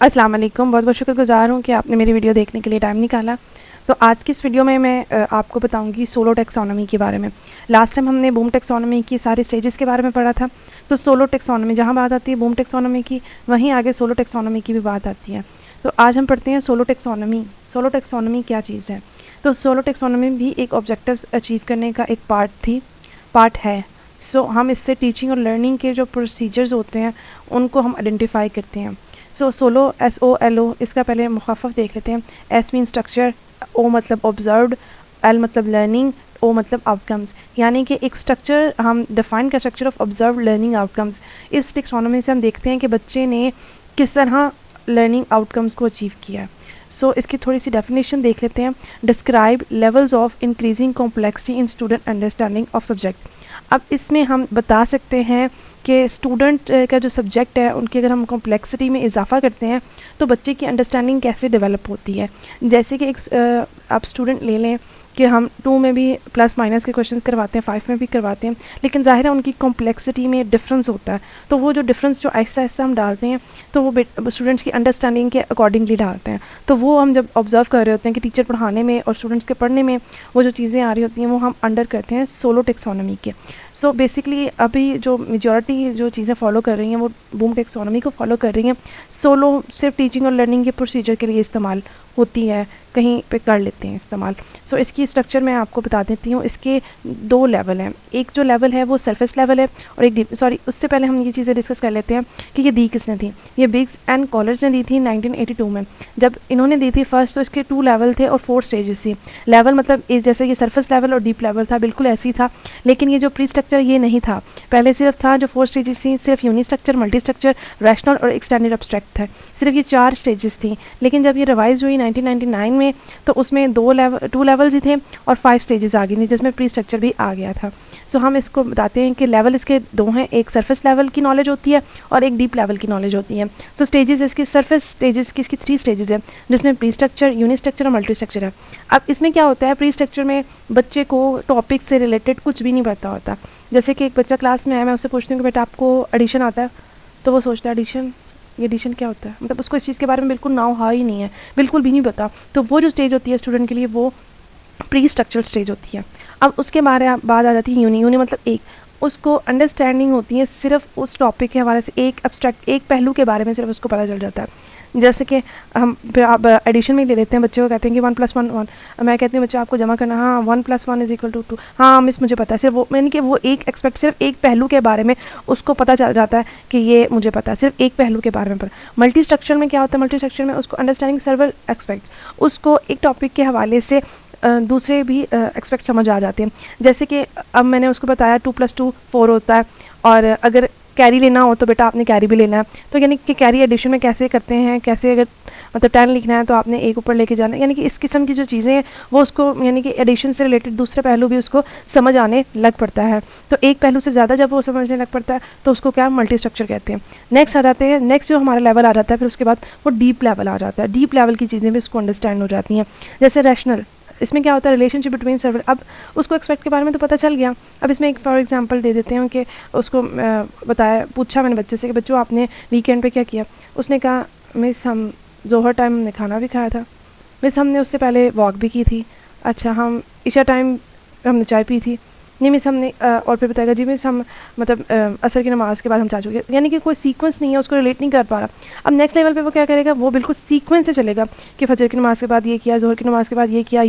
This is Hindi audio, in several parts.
अस्सलाम वालेकुम। बहुत बहुत शुक्रगुज़ार हूँ कि आपने मेरी वीडियो देखने के लिए टाइम निकाला। तो आज की इस वीडियो में मैं आपको बताऊंगी सोलो टेक्सोनॉमी के बारे में। लास्ट टाइम हमने बूम टेक्सोनॉमी की सारे स्टेजेस के बारे में पढ़ा था। तो सोलो टेक्सोनॉमी जहाँ बात आती है बूम टेक्सोनॉमी की, वहीं आगे सोलो टेक्सोनॉमी की भी बात आती है। तो आज हम पढ़ते हैं सोलो टेक्सोनॉमी। सोलो टेक्सोनॉमी क्या चीज़ है? तो सोलो टेक्सोनॉमी भी एक ऑब्जेक्टिव्स अचीव करने का एक पार्ट है। हम इससे टीचिंग और लर्निंग के जो प्रोसीजर्स होते हैं उनको हम आइडेंटिफाई करते हैं। सोलो SOLO, इसका पहले मुखफ़फ़ देख लेते हैं। S मीन स्ट्रक्चर, O मतलब ऑब्जर्व्ड, L मतलब लर्निंग, O मतलब आउटकम्स। यानी कि एक स्ट्रक्चर हम डिफाइन कर, structure of observe learning outcomes. इस टेक्सोनॉमी से हम देखते हैं कि बच्चे ने किस तरह लर्निंग आउटकम्स को अचीव किया है। इसकी थोड़ी सी डेफिनेशन देख लेते हैं। Describe levels of increasing complexity in student understanding of subject. अब इसमें हम बता सकते हैं कि स्टूडेंट का जो सब्जेक्ट है उनकी अगर हम कॉम्प्लेक्सिटी में इजाफा करते हैं तो बच्चे की अंडरस्टैंडिंग कैसे डेवलप होती है। जैसे कि एक आप स्टूडेंट ले लें कि हम 2 में भी प्लस माइनस के क्वेश्चन करवाते हैं, 5 में भी करवाते हैं, लेकिन ज़ाहिर है उनकी कॉम्प्लेक्सिटी में डिफरेंस होता है। तो वो जो डिफरेंस जो आहिस्ता आहिस्ता हम डालते हैं तो वो स्टूडेंट्स की अंडरस्टैंडिंग के अकॉर्डिंगली डालते हैं। तो वो हम जब ऑब्जर्व कर रहे होते हैं कि टीचर पढ़ाने में और स्टूडेंट्स के पढ़ने में वो जो चीज़ें आ रही होती हैं वो हम अंडर करते हैं सोलो टेक्सोनॉमी के। बेसिकली अभी जो मेजॉरिटी जो चीज़ें फॉलो कर रही हैं वो बूम टेक्सोनॉमी को फॉलो कर रही हैं। सोलो सिर्फ टीचिंग और लर्निंग के प्रोसीजर के लिए इस्तेमाल होती है, कहीं पे कर लेते हैं इस्तेमाल। इसकी स्ट्रक्चर मैं आपको बता देती हूँ। इसके 2 लेवल हैं। एक जो लेवल है वो सरफेस लेवल है और एक डीप। उससे पहले हम ये चीज़ें डिस्कस कर लेते हैं कि ये दी किसने थी। ये बिग्स एंड कॉलर्स ने दी थी 1982 में। जब इन्होंने दी थी फर्स्ट तो इसके 2 लेवल थे और 4 स्टेजेस थी। लेवल मतलब जैसे ये सरफेस लेवल और डीप लेवल था, बिल्कुल ऐसे ही था, लेकिन ये जो प्री स्ट्रक्चर ये नहीं था। पहले सिर्फ था जो 4 स्टेजेस थी, सिर्फ uni structure, multi structure, rational और एक्सटेंडेड एब्स्ट्रैक्ट था। सिर्फ ये 4 स्टेजेस थी। लेकिन जब ये रिवाइज हुई 1999 में तो उसमें 2 लेवल्स ही थे और 5 स्टेजेस आ गई थी, जिसमें प्री स्ट्रक्चर भी आ गया था। हम इसको बताते हैं कि लेवल इसके 2 हैं। एक सरफेस लेवल की नॉलेज होती है और एक डीप लेवल की नॉलेज होती है। स्टेजेस इसकी सरफेस स्टेजेस की इसकी 3 स्टेजेस हैं, जिसमें प्री स्ट्रक्चर, यूनि स्ट्रक्चर और मल्टी स्ट्रक्चर है। अब इसमें क्या होता है, प्री स्ट्रक्चर में बच्चे को टॉपिक से रिलेटेड कुछ भी नहीं पता होता। जैसे कि एक बच्चा क्लास में आया, मैं उससे पूछती हूँ कि बेटा आपको एडिशन आता है? तो वो सोचता है एडिशन क्या होता है, मतलब उसको इस चीज़ के बारे में बिल्कुल नाउ हाँ ही नहीं है, बिल्कुल भी नहीं पता। तो वो जो स्टेज होती है स्टूडेंट के लिए वो प्री स्ट्रक्चरल स्टेज होती है। अब उसके बाद आ जाती है यूनि मतलब एक उसको अंडरस्टैंडिंग होती है सिर्फ उस टॉपिक के हवाले से, एक एब्स्ट्रैक्ट एक पहलू के बारे में सिर्फ उसको पता चल जाता है। जैसे कि हम आप एडिशन में ले लेते हैं, बच्चे को कहते हैं कि 1 + 1 1, मैं कहती हूँ बच्चा आपको जमा करना, हाँ 1 + 1 = 2, हाँ मिस मुझे पता है। सिर्फ वो यानी कि वो एक एक्सपेक्ट सिर्फ एक पहलू के बारे में उसको पता चल जाता है कि ये मुझे पता है, सिर्फ एक पहलू के बारे में पता। मल्टी स्ट्रक्चर में क्या होता है, मल्टी स्ट्रक्चर में उसको अंडरस्टैंडिंग सेवरल एक्सपेक्ट्स, उसको एक टॉपिक के हवाले से दूसरे भी एक्सपेक्ट समझ आ जाते हैं। जैसे कि अब मैंने उसको बताया 2 + 2 4 होता है, और अगर कैरी लेना हो तो बेटा आपने कैरी भी लेना है। तो यानी कि कैरी एडिशन में कैसे करते हैं, कैसे अगर मतलब 10 लिखना है तो आपने एक ऊपर लेके जाना है। यानी कि इस किस्म की जो चीज़ें हैं वो उसको यानी कि एडिशन से रिलेटेड दूसरे पहलू भी उसको समझ आने लग पड़ता है। तो एक पहलू से ज़्यादा जब वो समझने लग पड़ता है तो उसको क्या मल्टी स्ट्रक्चर कहते हैं। नेक्स्ट आ जाते हैं, नेक्स्ट जो हमारा लेवल आ जाता है फिर उसके बाद वो डीप लेवल आ जाता है। डीप लेवल की चीज़ें भी उसको अंडरस्टैंड हो जाती हैं। जैसे रैशनल, इसमें क्या होता है, रिलेशनशिप बिटवीन सर्वर। अब उसको एक्सपेक्ट के बारे में तो पता चल गया। अब इसमें एक फॉर एग्जांपल दे देते हैं कि उसको पूछा मैंने बच्चे से कि बच्चों आपने वीकेंड पे क्या किया। उसने कहा मिस हम जोहर टाइम हमने खाना भी खाया था, मिस हमने उससे पहले वॉक भी की थी, अच्छा हम इशा टाइम हमने चाय पी थी, नहीं मिस हमने और फिर बताएगा जी मिस हम मतलब असर की नमाज़ के बाद हम चाचू के, यानी कि कोई सीक्वेंस नहीं है, उसको रिलेट नहीं कर पा रहा। अब नेक्स्ट लेवल पे वो क्या करेगा, वो बिल्कुल सीक्वेंस से चलेगा कि फजर की नमाज़ के बाद ये किया, जोहर की नमाज़ के बाद ये किया,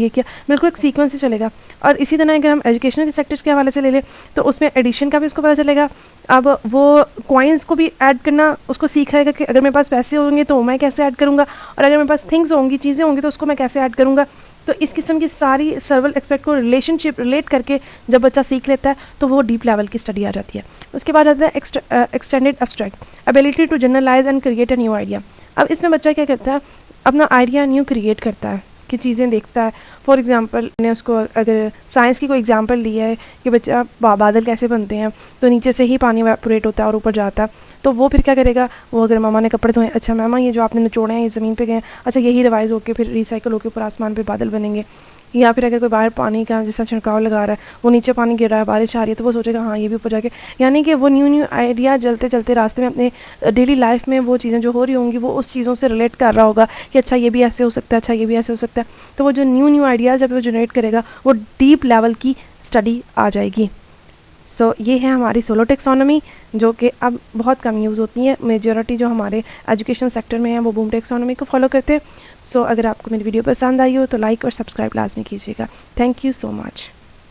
बिल्कुल एक सीक्वेंस से चलेगा। और इसी तरह अगर हम एजुकेशनल सेक्टर्स के हवाले से ले लें तो उसमें एडिशन का भी उसको पता चलेगा। अब वो कॉइन्स को भी ऐड करना उसको सीखाएगा कि अगर मेरे पास पैसे होंगे तो मैं कैसे ऐड करूँगा, और अगर मेरे पास थिंग्स होंगी, चीज़ें होंगी तो उसको मैं कैसे ऐड करूँगा। तो इस किस्म की सारी सर्वल एक्सपेक्ट को रिलेट करके जब बच्चा सीख लेता है तो वो डीप लेवल की स्टडी आ जाती है। उसके बाद आता है extended abstract, ability to generalise and create a new idea. अब इसमें बच्चा क्या करता है, अपना आइडिया न्यू क्रिएट करता है कि चीज़ें देखता है। फॉर एग्जांपल मैंने उसको अगर साइंस की कोई एग्जांपल दी है कि बच्चा बादल कैसे बनते हैं, तो नीचे से ही पानी एवापोरेट होता है और ऊपर जाता है, तो वो फिर क्या करेगा, वो अगर मामा ने कपड़े धोए, अच्छा मामा ये जो आपने निचोड़े हैं ये ज़मीन पे गए, अच्छा यही रिवाइज होकर फिर रिसाइकल होकर ऊपर आसमान पे बादल बनेंगे। या फिर अगर कोई बाहर पानी का जैसा छिड़काव लगा रहा है, वो नीचे पानी गिर रहा है, बारिश आ रही है, तो वो सोचेगा हाँ ये भी ऊपर जाके, यानी कि वो न्यू आइडिया चलते चलते रास्ते में अपने डेली लाइफ में वो चीज़ें जो हो रही होंगी वो उस चीज़ों से रिलेट कर रहा होगा कि अच्छा ये भी ऐसे हो सकता है, अच्छा ये भी ऐसे हो सकता है। तो वो जो न्यू आइडियाज़ जब वो जनरेट करेगा वो डीप लेवल की स्टडी आ जाएगी। ये है हमारी सोलो टेक्सोनॉमी, जो कि अब बहुत कम यूज़ होती है। मेजॉरिटी जो हमारे एजुकेशन सेक्टर में है वो बूम टेक्सोनॉमी को फॉलो करते हैं। अगर आपको मेरी वीडियो पसंद आई हो तो लाइक और सब्सक्राइब लाजमी कीजिएगा। Thank you so much.